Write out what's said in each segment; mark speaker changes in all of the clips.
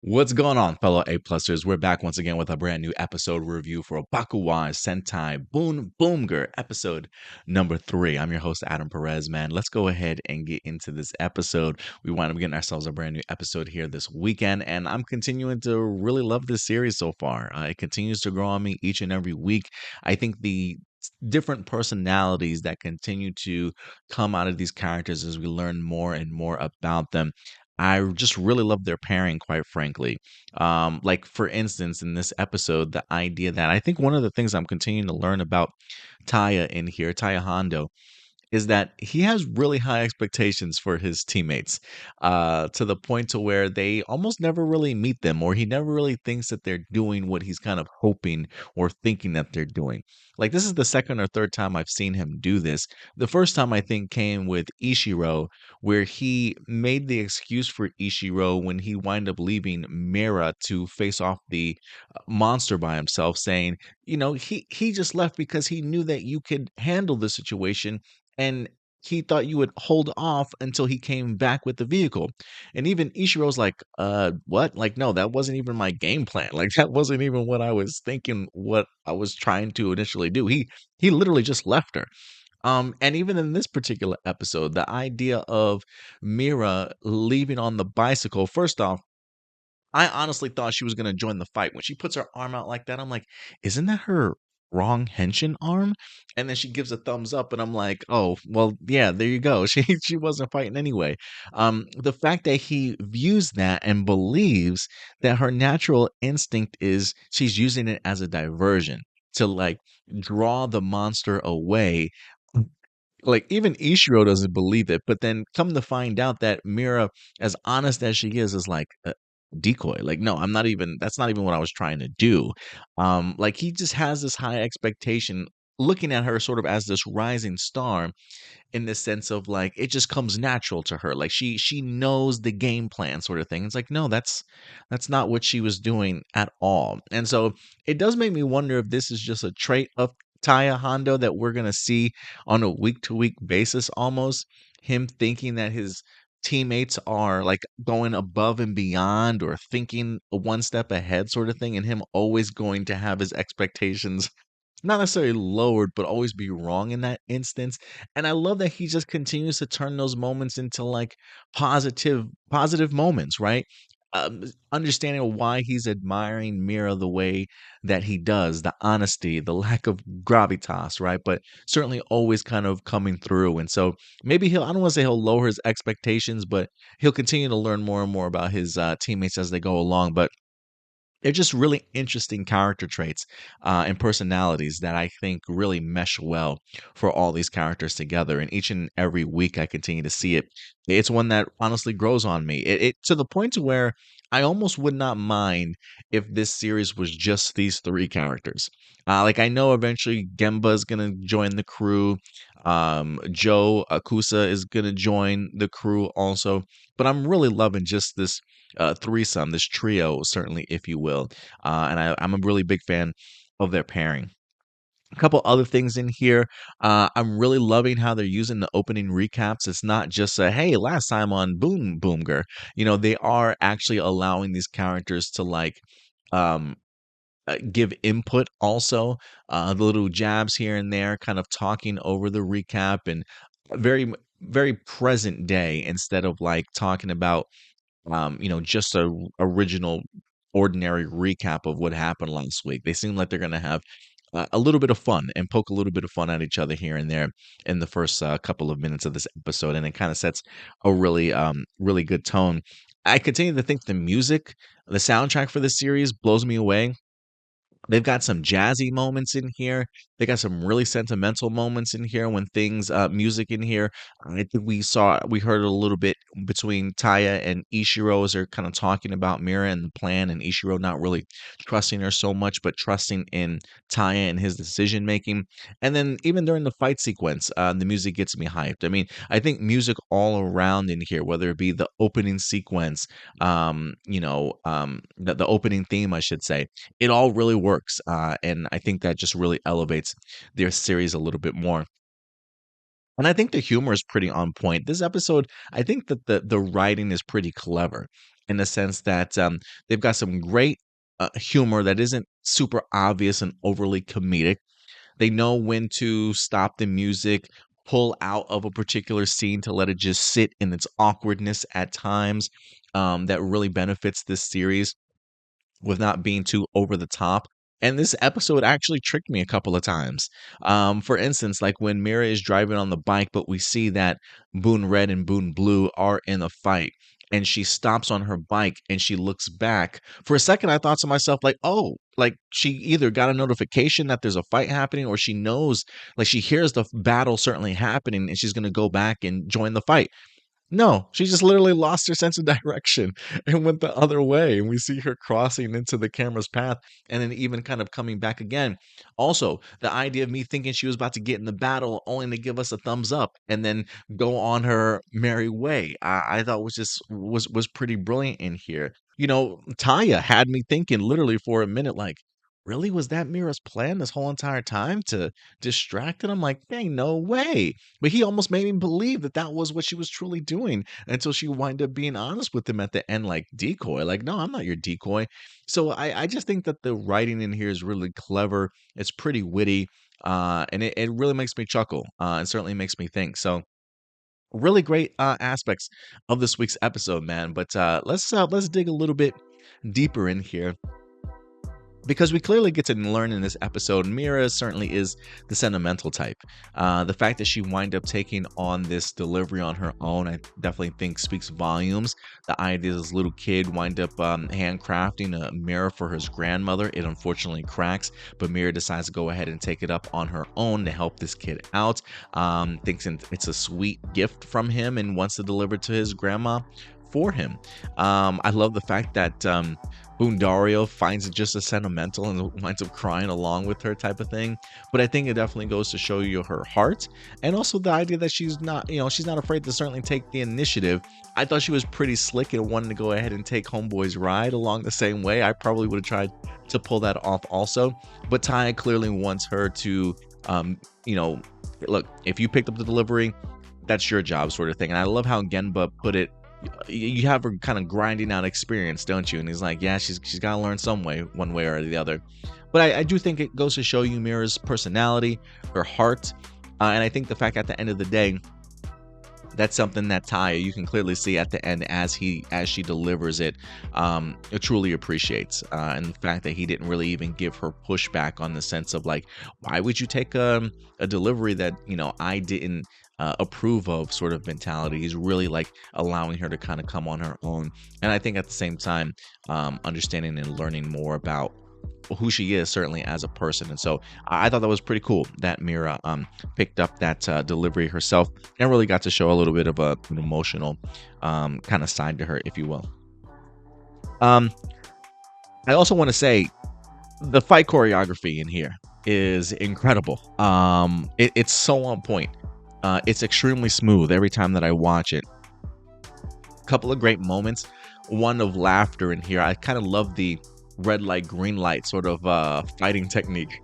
Speaker 1: What's going on, fellow A-Plusers? We're back once again with a brand new episode review for Bakuage Sentai BOONBOOMGER, episode number 3. I'm your host, Adam Perez, man. Let's go ahead and get into this episode. We wind up getting ourselves a brand new episode here this weekend, and I'm continuing to really love this series so far. It continues to grow on me each and every week. I think the different personalities that continue to come out of these characters as we learn more and more about them, I just really love their pairing, quite frankly. Like for instance, in this episode, the idea that I think one of the things I'm continuing to learn about Taya in here, Taya Hondo, is that he has really high expectations for his teammates, to the point to where they almost never really meet them, or he never really thinks that they're doing what he's kind of hoping or thinking that they're doing. Like this is the second or third time I've seen him do this. The first time I think came with Ishiro, where he made the excuse for Ishiro when he wound up leaving Mira to face off the monster by himself, saying, he just left because he knew that you could handle the situation and he thought you would hold off until he came back with the vehicle. And even Ishiro's like, what? Like, no, that wasn't even my game plan. Like, that wasn't even what I was thinking, what I was trying to initially do. He literally just left her. And even in this particular episode, the idea of Mira leaving on the bicycle, first off, I honestly thought she was gonna join the fight. When she puts her arm out like that, I'm like, "Isn't that her wrong henshin arm?" And then she gives a thumbs up, and I'm like, "Oh, well, yeah, there you go. She wasn't fighting anyway." The fact that he views that and believes that her natural instinct is she's using it as a diversion to, like, draw the monster away. Like, even Ichiro doesn't believe it, but then come to find out that Mira, as honest as she is like, decoy. Like, no, I'm not even that's not even what I was trying to do. Like, he just has this high expectation, looking at her sort of as this rising star, in the sense of like it just comes natural to her. Like she knows the game plan sort of thing. It's like, no, that's not what she was doing at all. And so it does make me wonder if this is just a trait of Taya Hondo that we're gonna see on a week to week basis almost. Him thinking that his teammates are like going above and beyond or thinking one step ahead sort of thing, and him always going to have his expectations not necessarily lowered, but always be wrong in that instance. And I love that he just continues to turn those moments into like positive moments, right? Understanding why he's admiring Mira the way that he does, the honesty, the lack of gravitas, right? But certainly always kind of coming through. And so maybe I don't want to say he'll lower his expectations, but he'll continue to learn more and more about his teammates as they go along. But they're just really interesting character traits and personalities that I think really mesh well for all these characters together. And each and every week, I continue to see it. It's one that honestly grows on me. It to the point to where I almost would not mind if this series was just these three characters. Like I know eventually Gemba is gonna join the crew. Joe Akusa is gonna join the crew also. But I'm really loving just this threesome, this trio, certainly, if you will. I'm a really big fan of their pairing. A couple other things in here. I'm really loving how they're using the opening recaps. It's not just a hey, last time on Boom Boomger. They are actually allowing these characters to like um give input also, the little jabs here and there, kind of talking over the recap and very present day instead of like talking about just a original ordinary recap of what happened last week. They seem like they're going to have a little bit of fun and poke a little bit of fun at each other here and there in the first couple of minutes of this episode, and it kind of sets a really good tone. I continue to think the soundtrack for this series blows me away. They've got some jazzy moments in here. They got some really sentimental moments in here when things music in here. I think we heard a little bit between Taya and Ishiro as they're kind of talking about Mira and the plan, and Ishiro not really trusting her so much, but trusting in Taya and his decision making. And then even during the fight sequence, the music gets me hyped. I mean, I think music all around in here, whether it be the opening sequence, the opening theme, I should say, it all really works. And I think that just really elevates their series a little bit more. And I think the humor is pretty on point. This episode, I think that the writing is pretty clever. in the sense that they've got some great humor that isn't super obvious and overly comedic. They know when to stop the music, pull out of a particular scene to let it just sit in its awkwardness at times. That really benefits this series with not being too over the top. And this episode actually tricked me a couple of times. For instance, like when Mira is driving on the bike, but we see that Boone Red and Boone Blue are in a fight. And she stops on her bike and she looks back. For a second, I thought to myself, like, oh, like she either got a notification that there's a fight happening or she knows, like, she hears the battle certainly happening and she's going to go back and join the fight. No, she just literally lost her sense of direction and went the other way, and we see her crossing into the camera's path and then even kind of coming back again. Also, the idea of me thinking she was about to get in the battle only to give us a thumbs up and then go on her merry way, I thought was just was pretty brilliant in here. You know, Taya had me thinking literally for a minute, like, really, was that Mira's plan this whole entire time to distract it? I'm like, dang, no way. But he almost made me believe that that was what she was truly doing until she wind up being honest with him at the end, like decoy. Like, no, I'm not your decoy. So I just think that the writing in here is really clever. It's pretty witty, and it really makes me chuckle, and certainly makes me think. So really great aspects of this week's episode, man. But let's dig a little bit deeper in here because we clearly get to learn in this episode, Mira certainly is the sentimental type. The fact that she wind up taking on this delivery on her own, I definitely think speaks volumes. The idea this little kid wind up handcrafting a mirror for his grandmother. It unfortunately cracks, but Mira decides to go ahead and take it up on her own to help this kid out. Thinks it's a sweet gift from him and wants to deliver it to his grandma for him. I love the fact that Bundario finds it just as sentimental and winds up crying along with her type of thing. But I think it definitely goes to show you her heart and also the idea that she's not, she's not afraid to certainly take the initiative. I thought she was pretty slick and wanted to go ahead and take Homeboy's ride along the same way. I probably would have tried to pull that off also. But Taya clearly wants her to, look, if you picked up the delivery, that's your job sort of thing. And I love how Genba put it. You have her kind of grinding out experience, don't you? And he's like, yeah, she's got to learn some way, one way or the other. But I do think it goes to show you Mira's personality, her heart, and I think the fact at the end of the day, that's something that Taya, you can clearly see at the end as she delivers it, it truly appreciates. And the fact that he didn't really even give her pushback on the sense of like, why would you take a delivery that I didn't approve of sort of mentality. He's really like allowing her to kind of come on her own, and I think at the same time understanding and learning more about who she is certainly as a person. And so I thought that was pretty cool that Mira picked up that delivery herself and really got to show a little bit of an emotional kind of side to her, if you will. I also want to say the fight choreography in here is incredible. It's so on point. It's extremely smooth every time that I watch it. Couple of great moments. One of laughter in here. I kind of love the red light, green light sort of fighting technique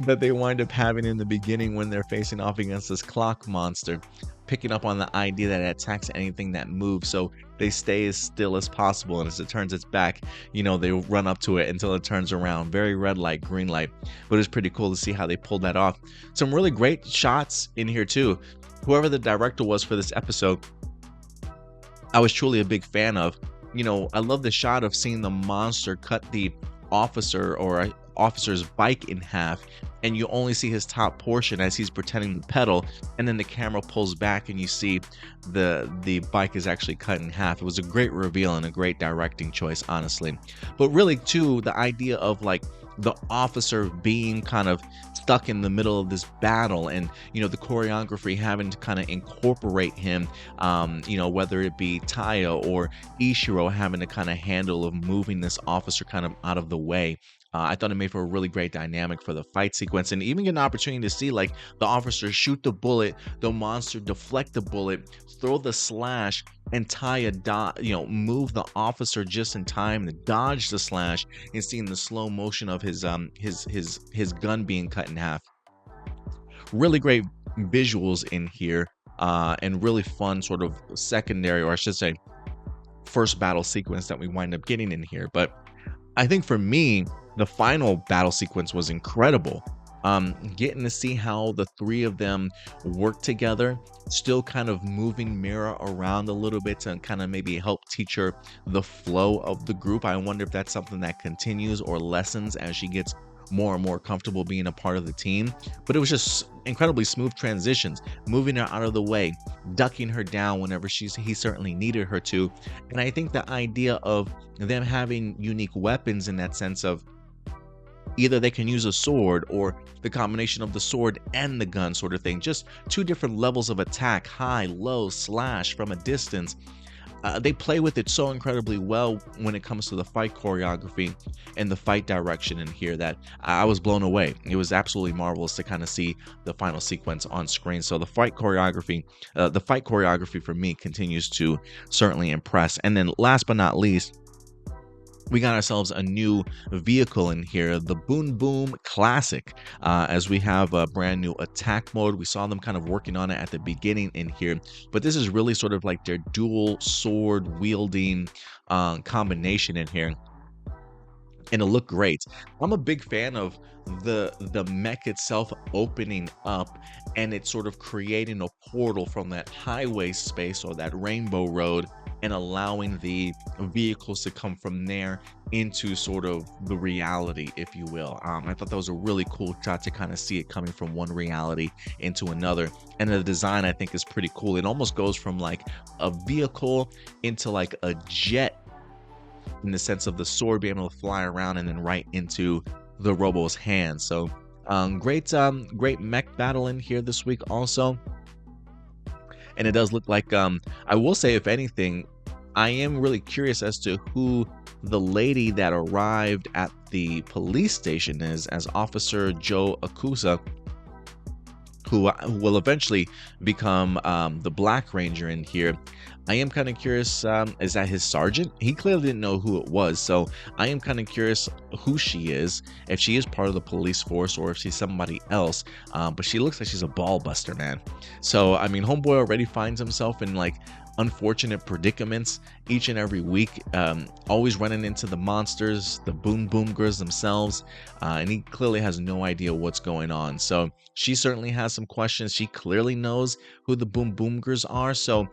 Speaker 1: that they wind up having in the beginning when they're facing off against this clock monster, picking up on the idea that it attacks anything that moves, so they stay as still as possible, and as it turns its back, they run up to it until it turns around. Very red light, green light, but it's pretty cool to see how they pulled that off. Some really great shots in here too. Whoever the director was for this episode, I was truly a big fan of. I love the shot of seeing the monster cut the officer's bike in half, and you only see his top portion as he's pretending to pedal, and then the camera pulls back and you see the bike is actually cut in half. It was a great reveal and a great directing choice, honestly. But really too, the idea of like the officer being kind of stuck in the middle of this battle, and the choreography having to kind of incorporate him, whether it be Taya or Ishiro having to kind of handle of moving this officer kind of out of the way. I thought it made for a really great dynamic for the fight sequence, and even get an opportunity to see like the officer shoot the bullet, the monster deflect the bullet, throw the slash, and Taya move the officer just in time to dodge the slash, and seeing the slow motion of his gun being cut in half. Really great visuals in here, and really fun sort of secondary, or I should say first battle sequence that we wind up getting in here. But I think for me, the final battle sequence was incredible. Getting to see how the three of them work together, still kind of moving Mira around a little bit to kind of maybe help teach her the flow of the group. I wonder if that's something that continues or lessens as she gets more and more comfortable being a part of the team. But it was just incredibly smooth transitions, moving her out of the way, ducking her down whenever he certainly needed her to. And I think the idea of them having unique weapons in that sense of either they can use a sword or the combination of the sword and the gun sort of thing, just two different levels of attack, high, low, slash from a distance. They play with it so incredibly well when it comes to the fight choreography and the fight direction in here that I was blown away. It was absolutely marvelous to kind of see the final sequence on screen. So the fight choreography for me continues to certainly impress. And then last but not least, we got ourselves a new vehicle in here, the Boon Boom Classic, as we have a brand new attack mode. We saw them kind of working on it at the beginning in here, but this is really sort of like their dual sword wielding combination in here. And it looked great. I'm a big fan of the mech itself opening up and it's sort of creating a portal from that highway space or that rainbow road and allowing the vehicles to come from there into sort of the reality, if you will. I thought that was a really cool shot to kind of see it coming from one reality into another. And the design I think is pretty cool. It almost goes from like a vehicle into like a jet in the sense of the sword being able to fly around and then right into the Robo's hand. So great mech battle in here this week also. And it does look like I will say, if anything, I am really curious as to who the lady that arrived at the police station is as Officer Joe Akusa, who will eventually become the Black Ranger in here. I am kind of curious, is that his sergeant? He clearly didn't know who it was, so I am kind of curious who she is, if she is part of the police force or if she's somebody else, but she looks like she's a ball buster, man. So, I mean, homeboy already finds himself in like unfortunate predicaments each and every week, always running into the monsters, the Boonboomgers themselves, and he clearly has no idea what's going on. So she certainly has some questions. She clearly knows who the Boonboomgers are, so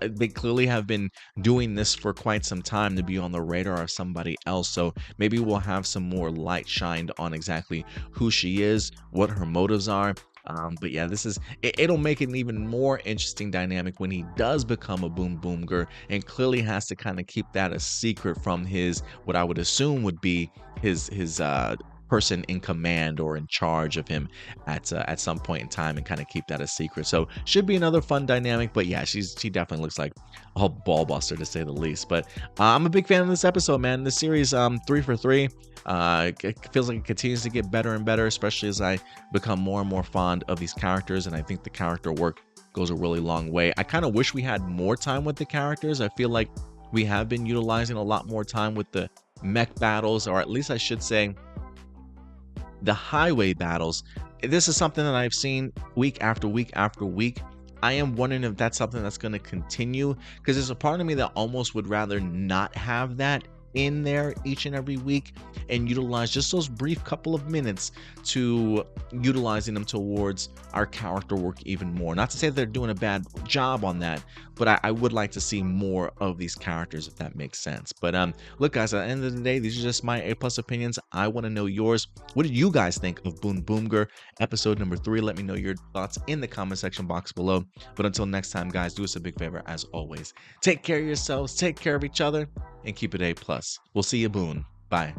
Speaker 1: they clearly have been doing this for quite some time to be on the radar of somebody else. So maybe we'll have some more light shined on exactly who she is, what her motives are. But yeah, it'll make it an even more interesting dynamic when he does become a Boonboomger and clearly has to kind of keep that a secret from what I would assume would be his person in command or in charge of him at some point in time, and kind of keep that a secret. So should be another fun dynamic. But yeah, she definitely looks like a ball buster to say the least. But I'm a big fan of this episode, man. This series 3 for 3. It feels like it continues to get better and better, especially as I become more and more fond of these characters, and I think the character work goes a really long way. I kind of wish we had more time with the characters. I feel like we have been utilizing a lot more time with the mech battles, or at least I should say the highway battles. This is something that I've seen week after week after week. I am wondering if that's something that's going to continue, because there's a part of me that almost would rather not have that in there each and every week and utilize just those brief couple of minutes to utilizing them towards our character work even more. Not to say that they're doing a bad job on that, but I would like to see more of these characters, if that makes sense. But look, guys, at the end of the day, these are just my A+ opinions. I want to know yours. What did you guys think of Boonboomger episode number 3? Let me know your thoughts in the comment section box below. But until next time, guys, do us a big favor as always. Take care of yourselves, take care of each other, and keep it A+. We'll see you, Boon. Bye.